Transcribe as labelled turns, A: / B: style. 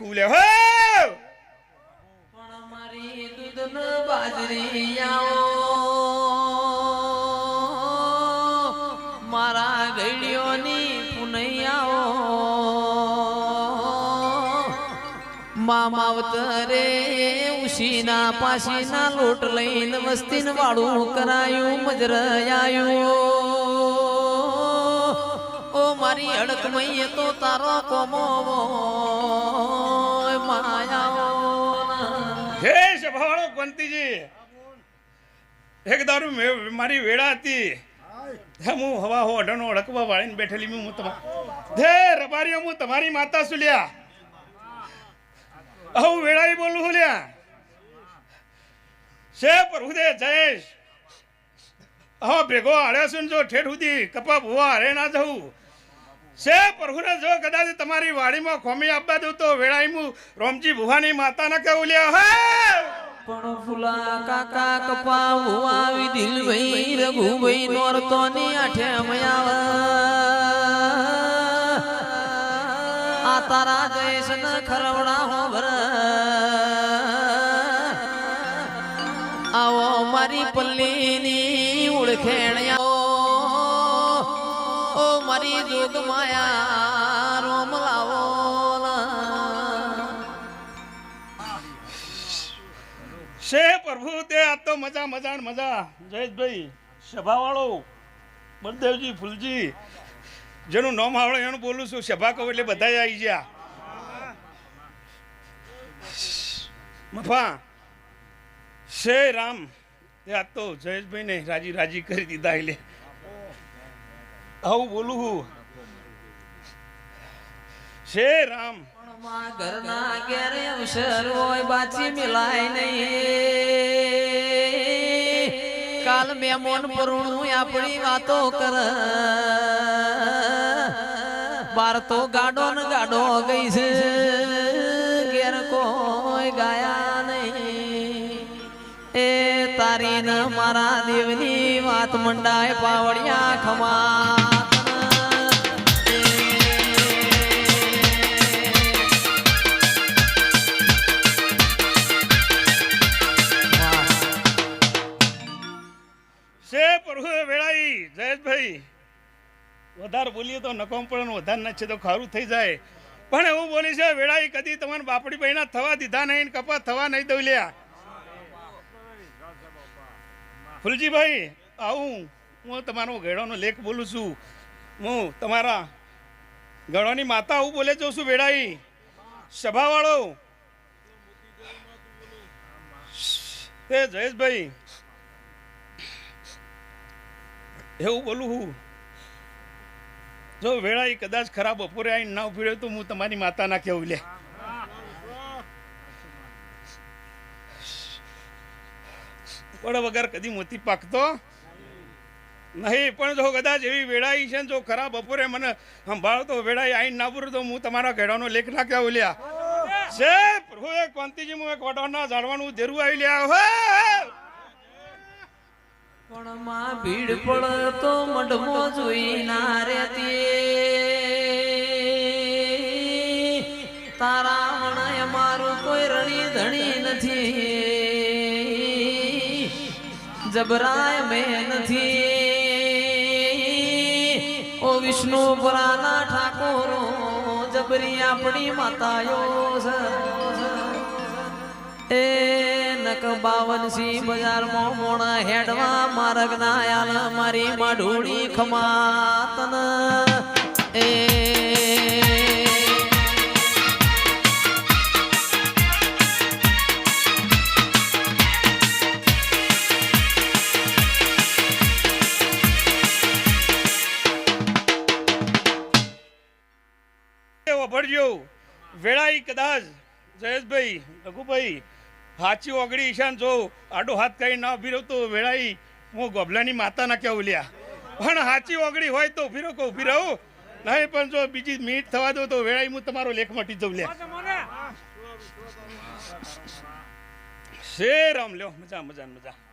A: કુલે હો
B: પણ મારી દૂધ ન બાજરી આવો મારા ગઈડિયોની પુનૈયાઓ મામાવતરે ઉશીના પાસીના લોટ લઈને વસ્તીન વાળું કરાયું મજરાયું ઓ મારી અડકમઈએ તો તારો કોમો માયાઓ
A: હે સભાવાળો કંતીજી એક દારૂ મારી વેળા હતી હું હવા હો અઢણો અડકવા વાળીને બેઠેલી હું ધે રબારીઓ હું તમારી માતા સુલ્યા હું વેળાઈ બોલું હું લ્યા છે પ્રભુદે જયેશ હા ભેગો હાડે સુન જો ઠેઠ સુધી કપા ભુવા હારે ના જવું છે પ્રભુને જો કદાચ તમારી વાડીમાં ખોમી આપવા દઉં તો વેળાઈ હું રોમજી ભુવાની માતા ના કેવું લ્યા હે
B: પણ ફૂલા કાકા કપા ભુવા વિધિલ ભાઈ રઘુભાઈ નોરતો ની આઠે મયાવા આ તારા જયેશ ન ખરવડા હોબર આવો મારી પલ્લીની ઓળખેણ્યા ઓ મારી જોગ માયા રોમ લાવો
A: છે પ્રભુ તે આ તો મજા મજા મજા જયેશભાઈ સભાવાળો બળદેવજી ફૂલજી જેનું નામ આવડે એનું બોલું છું સભા કહું એટલે બધા આવી ગયા મફા છે રામ તે આ તો જયેશભાઈ ને રાજી રાજી કરી દીધા એટલે આવું બોલું હું છે રામ
B: ઘરના ઘેર અવસર હોય બાચી મિલાય નહીં કાલ મેમોન પરુણું આપણી વાતો કર બાર તો ગાડો ને ગાડો ગઈ છે ઘેર કોઈ ગાયા નહીં એ તારી ને મારા દેવની વાત મંડાય પાવડિયા ખમા
A: જયેશભાઈ વધારે બોલીએ તો નકોમ પણ વધારે નથી તો ખારું થઈ જાય પણ એવું બોલી છે વેળાઈ કદી તમારે બાપડી ભાઈના થવા દીધા નહીં કપા થવા નહીં દઉં લ્યા ફૂલજીભાઈ આવું હું તમારો ગેડોનો લેખ બોલું છું હું તમારા ગળોની માતા આવું બોલે જાઉં છું વેળાઈ સભાવાળો તે જયેશભાઈ એવું બોલું હું જો વેળાઈ કદાચ ખરાબ બપોરે આવીને ના ઉભી તો હું તમારી માતા ના કેવું લે પણ વગર કદી મોતી પાકતો નહીં પણ જો કદાચ એવી વેળાઈ છે જો ખરાબ બપોરે મને સંભાળતો વેળાઈ આવીને ના પૂરું તો હું તમારા ઘેડાનો લેખ ના કેવું લ્યા છે પ્રભુ એક કોંતીજી હું એક વટોના ઝાડવાનું ધેરું આવી લ્યા હોય
B: પણ માં ભીડ પડતો મઢમો જોઈ ના રેતી તારા મણાય મારું કોઈ રણી ધણી નથી જબરાય મેં નથી ઓ વિષ્ણુ પુરાના ઠાકોરો જબરી આપણી માતાયો છે એ નક 52 બજારમાં મોણા હેડવા માર્ગ ના આલ મારી માઢોળી ખમાતન એ
A: વભરજો વેળાઈ કદાચ જયેશભાઈ રઘુભાઈ હાચી ઓગળી ઈશાન જો આડો હાથ કરી ના ઉભી રહું તો વેળાઈ હું ગોબલાની માતા ના કેવું લ્યા પણ હાચી ઓગળી હોય તો ઉભી રહો કે ઉભી રહું નહીં પણ જો બીજી મીટ થવા દો તો વેળાઈ હું તમારો લેખ મટી જઉં લ્યા છે રામ લ્યો મજા મજા મજા